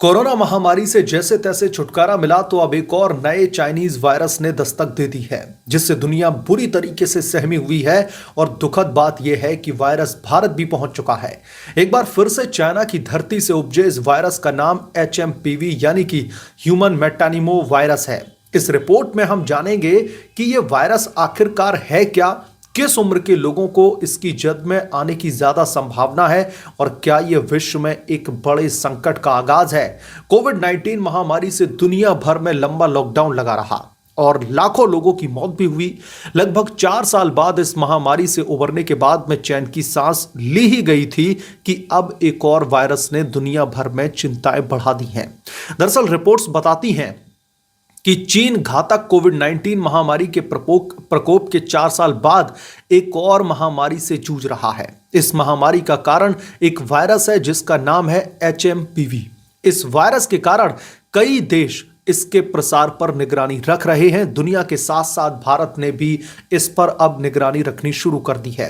Corona महामारी से जैसे तैसे छुटकारा मिला तो अब एक और नए चाइनीज वायरस ने दस्तक दे दी है, जिससे दुनिया बुरी तरीके से सहमी हुई है। और दुखद बात यह है कि वायरस भारत भी पहुंच चुका है। एक बार फिर से चाइना की धरती से उपजे इस वायरस का नाम HMPV यानी कि ह्यूमन मेटानिमो वायरस है। इस रिपोर्ट में हम जानेंगे कि यह वायरस आखिरकार है क्या, किस उम्र के लोगों को इसकी जद में आने की ज्यादा संभावना है और क्या यह विश्व में एक बड़े संकट का आगाज है। कोविड-19 महामारी से दुनिया भर में लंबा लॉकडाउन लगा रहा और लाखों लोगों की मौत भी हुई। लगभग 4 साल बाद इस महामारी से उबरने के बाद में चैन की सांस ली ही गई थी कि अब एक और वायरस ने दुनिया भर में चिंताएं बढ़ा दी हैं। दरअसल रिपोर्ट्स बताती हैं कि चीन घातक कोविड-19 महामारी के प्रकोप के 4 साल बाद एक और महामारी से जूझ रहा है। इस महामारी का कारण एक वायरस है जिसका नाम है HMPV। इस वायरस के कारण कई देश इसके प्रसार पर निगरानी रख रहे हैं। दुनिया के साथ साथ भारत ने भी इस पर अब निगरानी रखनी शुरू कर दी है।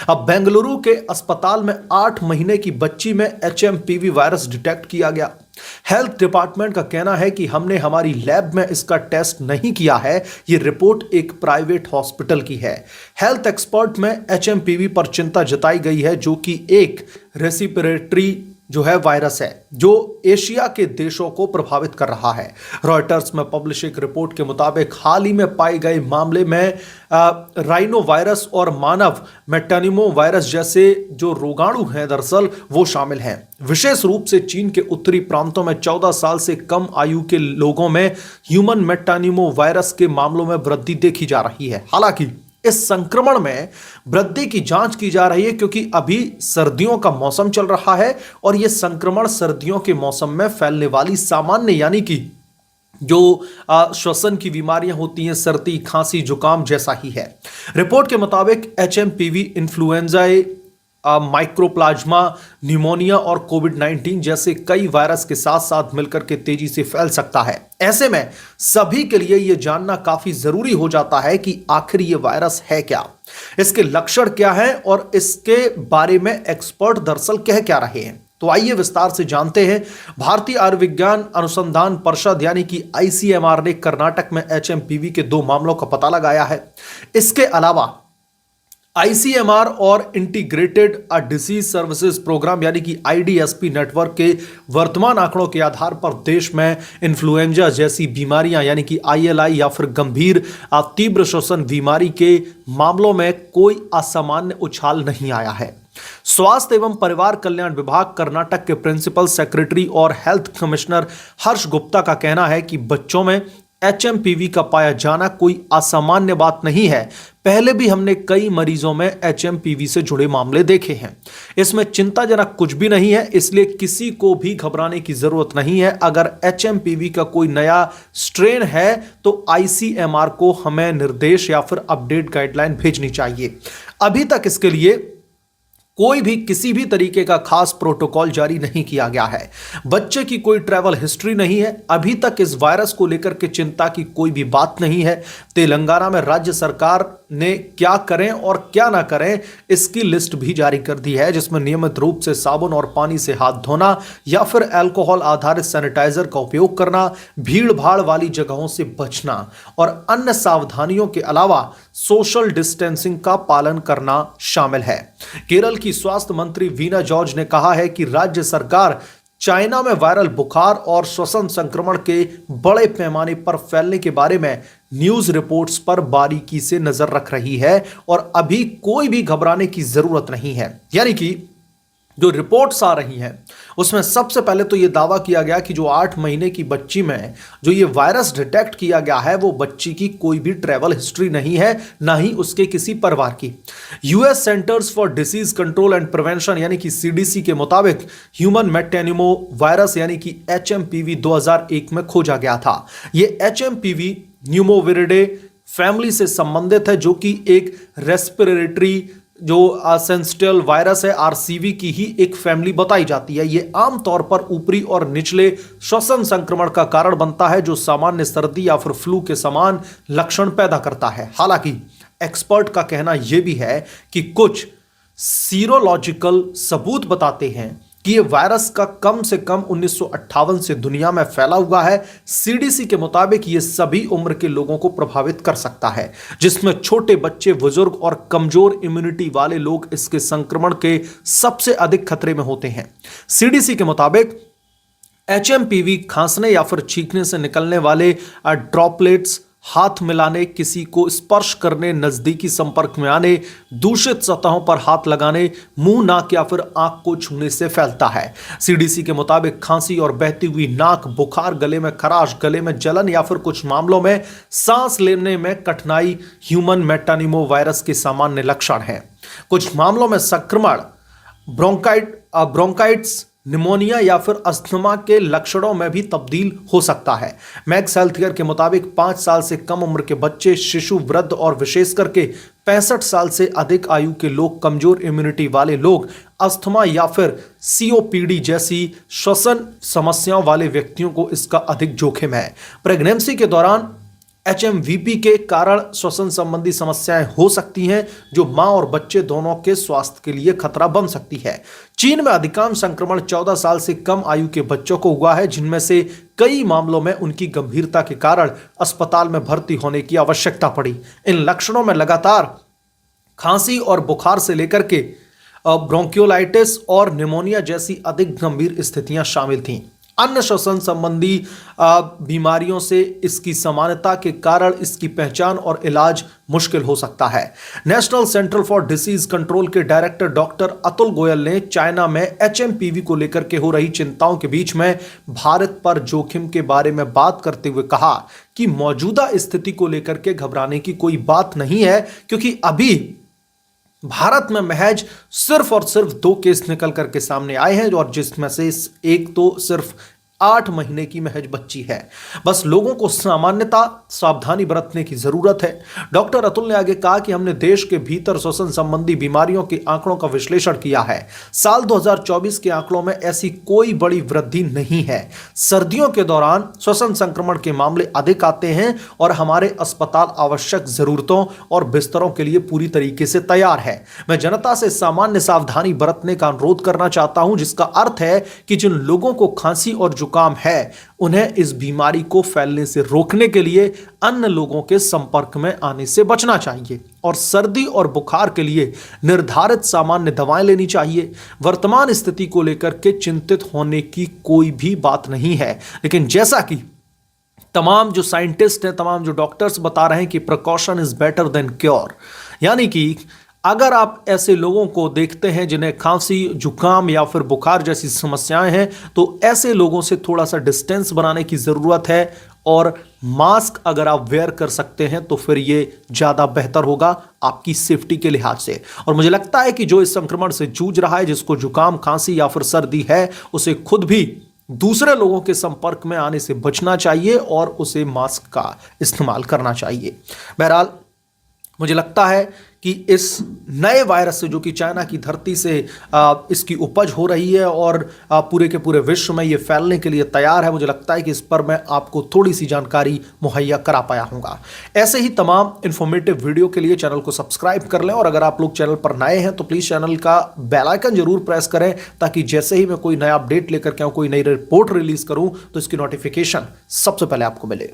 अब बेंगलुरु के अस्पताल में 8 महीने की बच्ची में HMPV वायरस डिटेक्ट किया गया। हेल्थ डिपार्टमेंट का कहना है कि हमने हमारी लैब में इसका टेस्ट नहीं किया है। यह रिपोर्ट एक प्राइवेट हॉस्पिटल की है। हेल्थ एक्सपर्ट में HMPV पर चिंता जताई गई है, जो कि एक रेस्पिरेटरी जो है वायरस है जो एशिया के देशों को प्रभावित कर रहा है। रॉयटर्स में पब्लिश एक रिपोर्ट के मुताबिक हाल ही में पाए गए मामले में राइनो वायरस और मानव मेटानिमो वायरस जैसे जो रोगाणु हैं दरअसल वो शामिल हैं। विशेष रूप से चीन के उत्तरी प्रांतों में 14 साल से कम आयु के लोगों में ह्यूमन मेटानिमो वायरस के मामलों में वृद्धि देखी जा रही है। हालांकि इस संक्रमण में वृद्धि की जांच की जा रही है क्योंकि अभी सर्दियों का मौसम चल रहा है और यह संक्रमण सर्दियों के मौसम में फैलने वाली सामान्य यानी कि जो श्वसन की बीमारियां होती हैं, सर्दी खांसी जुकाम जैसा ही है। रिपोर्ट के मुताबिक HMPV इन्फ्लुएंजा, माइक्रोप्लाज्मा, न्यूमोनिया और कोविड-19 जैसे कई वायरस के साथ साथ मिलकर के तेजी से फैल सकता है। ऐसे में सभी के लिए यह जानना काफी जरूरी हो जाता है कि आखिर यह वायरस है क्या, इसके लक्षण क्या हैं और इसके बारे में एक्सपर्ट दरअसल कह क्या रहे हैं। तो आइए विस्तार से जानते हैं। भारतीय आयुर्विज्ञान अनुसंधान परिषद यानी कि ICMR ने कर्नाटक में HMPV के 2 मामलों का पता लगाया है। इसके अलावा ICMR और इंटीग्रेटेड डिसीज सर्विसेज प्रोग्राम यानी कि IDSP नेटवर्क के वर्तमान आंकड़ों के आधार पर देश में इन्फ्लुएंजा जैसी बीमारियां यानी कि ILI या फिर गंभीर तीव्र श्वसन बीमारी के मामलों में कोई असामान्य उछाल नहीं आया है। स्वास्थ्य एवं परिवार कल्याण विभाग कर्नाटक के प्रिंसिपल सेक्रेटरी और हेल्थ कमिश्नर हर्ष गुप्ता का कहना है कि बच्चों में HMPV का पाया जाना कोई असामान्य बात नहीं है। पहले भी हमने कई मरीजों में HMPV से जुड़े मामले देखे हैं। इसमें चिंताजनक कुछ भी नहीं है, इसलिए किसी को भी घबराने की जरूरत नहीं है। अगर HMPV का कोई नया स्ट्रेन है तो ICMR को हमें निर्देश या फिर अपडेट गाइडलाइन भेजनी चाहिए। अभी तक इसके लिए कोई भी किसी भी तरीके का खास प्रोटोकॉल जारी नहीं किया गया है। बच्चे की कोई ट्रैवल हिस्ट्री नहीं है। अभी तक इस वायरस को लेकर के चिंता की कोई भी बात नहीं है। तेलंगाना में राज्य सरकार ने क्या करें और क्या ना करें इसकी लिस्ट भी जारी कर दी है, जिसमें नियमित रूप से साबुन और पानी से हाथ धोना या फिर अल्कोहल आधारित सैनिटाइजर का उपयोग करना, भीड़ भाड़ वाली जगहों से बचना और अन्य सावधानियों के अलावा सोशल डिस्टेंसिंग का पालन करना शामिल है। केरल की स्वास्थ्य मंत्री वीना जॉर्ज ने कहा है कि राज्य सरकार चाइना में वायरल बुखार और श्वसन संक्रमण के बड़े पैमाने पर फैलने के बारे में न्यूज रिपोर्ट्स पर बारीकी से नजर रख रही है और अभी कोई भी घबराने की जरूरत नहीं है। यानी कि जो रिपोर्ट्स आ रही हैं उसमें सबसे पहले तो यह दावा किया गया कि जो 8 महीने की बच्ची में जो ये वायरस डिटेक्ट किया गया है वो बच्ची की कोई भी ट्रैवल हिस्ट्री नहीं है, ना ही उसके किसी परिवार की। US centres for disease control and prevention यानी कि CDC के मुताबिक ह्यूमन मेटानिमो वायरस यानी कि HMPV 2001 में खोजा गया था। ये HMPV न्यूमोविरिडे फैमिली से संबंधित है, जो कि एक रेस्पिरेटरी जो सेंसिटिव वायरस है RCV की ही एक फैमिली बताई जाती है। यह आमतौर पर ऊपरी और निचले श्वसन संक्रमण का कारण बनता है, जो सामान्य सर्दी या फिर फ्लू के समान लक्षण पैदा करता है। हालांकि एक्सपर्ट का कहना यह भी है कि कुछ सीरोलॉजिकल सबूत बताते हैं कि यह वायरस का कम से कम 1958 से दुनिया में फैला हुआ है। सीडीसी के मुताबिक यह सभी उम्र के लोगों को प्रभावित कर सकता है, जिसमें छोटे बच्चे, बुजुर्ग और कमजोर इम्यूनिटी वाले लोग इसके संक्रमण के सबसे अधिक खतरे में होते हैं। सीडीसी के मुताबिक एचएमपीवी खांसने या फिर छींकने से निकलने वाले ड्रॉपलेट्स, हाथ मिलाने, किसी को स्पर्श करने, नजदीकी संपर्क में आने, दूषित सतहों पर हाथ लगाने, मुंह, नाक या फिर आंख को छूने से फैलता है। सीडीसी के मुताबिक खांसी और बहती हुई नाक, बुखार, गले में खराश, गले में जलन या फिर कुछ मामलों में सांस लेने में कठिनाई ह्यूमन मेटानिमो वायरस के सामान्य लक्षण हैं। कुछ मामलों में संक्रमण ब्रोंकाइटिस, निमोनिया या फिर अस्थमा के लक्षणों में भी तब्दील हो सकता है। मैक्स हेल्थ केयर के मुताबिक 5 साल से कम उम्र के बच्चे, शिशु, वृद्ध और विशेष करके 65 साल से अधिक आयु के लोग, कमजोर इम्यूनिटी वाले लोग, अस्थमा या फिर सीओपीडी जैसी श्वसन समस्याओं वाले व्यक्तियों को इसका अधिक जोखिम है। प्रेगनेंसी के दौरान एचएमवीपी के कारण श्वसन संबंधी समस्याएं हो सकती हैं, जो मां और बच्चे दोनों के स्वास्थ्य के लिए खतरा बन सकती है। चीन में अधिकांश संक्रमण 14 साल से कम आयु के बच्चों को हुआ है, जिनमें से कई मामलों में उनकी गंभीरता के कारण अस्पताल में भर्ती होने की आवश्यकता पड़ी। इन लक्षणों में लगातार खांसी और बुखार से लेकर के ब्रोंकियोलाइटिस और निमोनिया जैसी अधिक गंभीर स्थितियां शामिल थीं। अन्य श्वसन संबंधी बीमारियों से इसकी समानता के कारण इसकी पहचान और इलाज मुश्किल हो सकता है। National centre for disease control के डायरेक्टर डॉक्टर अतुल गोयल ने चाइना में एचएमपीवी को लेकर के हो रही चिंताओं के बीच में भारत पर जोखिम के बारे में बात करते हुए कहा कि मौजूदा स्थिति को लेकर के घबराने की कोई बात नहीं है, क्योंकि अभी भारत में महज सिर्फ और सिर्फ 2 केस निकल करके सामने आए हैं, और जिसमें से एक तो सिर्फ 8 महीने की महज बच्ची है। बस लोगों को सामान्यता सावधानी बरतने की जरूरत है। डॉक्टर अतुल ने आगे कहा कि हमने देश के भीतर श्वसन संबंधी बीमारियों के आंकड़ों का विश्लेषण किया है। साल 2024 के आंकड़ों में ऐसी कोई बड़ी वृद्धि नहीं है। सर्दियों के दौरान श्वसन संक्रमण के मामले अधिक आते हैं और हमारे अस्पताल आवश्यक जरूरतों और बिस्तरों के लिए पूरी तरीके से तैयार है। मैं जनता से सामान्य सावधानी बरतने का अनुरोध करना चाहता हूं, जिसका अर्थ है कि जिन लोगों को खांसी और जुकाम है, उन्हें इस बीमारी को फैलने से रोकने के लिए अन्य लोगों के संपर्क में आने से बचना चाहिए और सर्दी और बुखार के लिए निर्धारित सामान्य दवाएं लेनी चाहिए। वर्तमान स्थिति को लेकर के चिंतित होने की कोई भी बात नहीं है, लेकिन जैसा कि तमाम जो साइंटिस्ट हैं, तमाम जो डॉक्टर्स बता रहे हैं कि precaution is better than cure, यानी कि अगर आप ऐसे लोगों को देखते हैं जिन्हें खांसी, जुकाम या फिर बुखार जैसी समस्याएं हैं, तो ऐसे लोगों से थोड़ा सा डिस्टेंस बनाने की ज़रूरत है, और मास्क अगर आप वेयर कर सकते हैं तो फिर ये ज़्यादा बेहतर होगा आपकी सेफ्टी के लिहाज से। और मुझे लगता है कि जो इस संक्रमण से जूझ रहा है, जिसको जुकाम, खांसी या फिर सर्दी है, उसे खुद भी दूसरे लोगों के संपर्क में आने से बचना चाहिए और उसे मास्क का इस्तेमाल करना चाहिए। बहरहाल मुझे लगता है कि इस नए वायरस से, जो कि चाइना की धरती से इसकी उपज हो रही है और पूरे के पूरे विश्व में ये फैलने के लिए तैयार है, मुझे लगता है कि इस पर मैं आपको थोड़ी सी जानकारी मुहैया करा पाया हूँगा। ऐसे ही तमाम इन्फॉर्मेटिव वीडियो के लिए चैनल को सब्सक्राइब कर लें, और अगर आप लोग चैनल पर नए हैं तो प्लीज़ चैनल का बेल आइकन जरूर प्रेस करें, ताकि जैसे ही मैं कोई नया अपडेट लेकर के आऊँ, कोई नई रिपोर्ट रिलीज करूँ, तो इसकी नोटिफिकेशन सबसे पहले आपको मिले।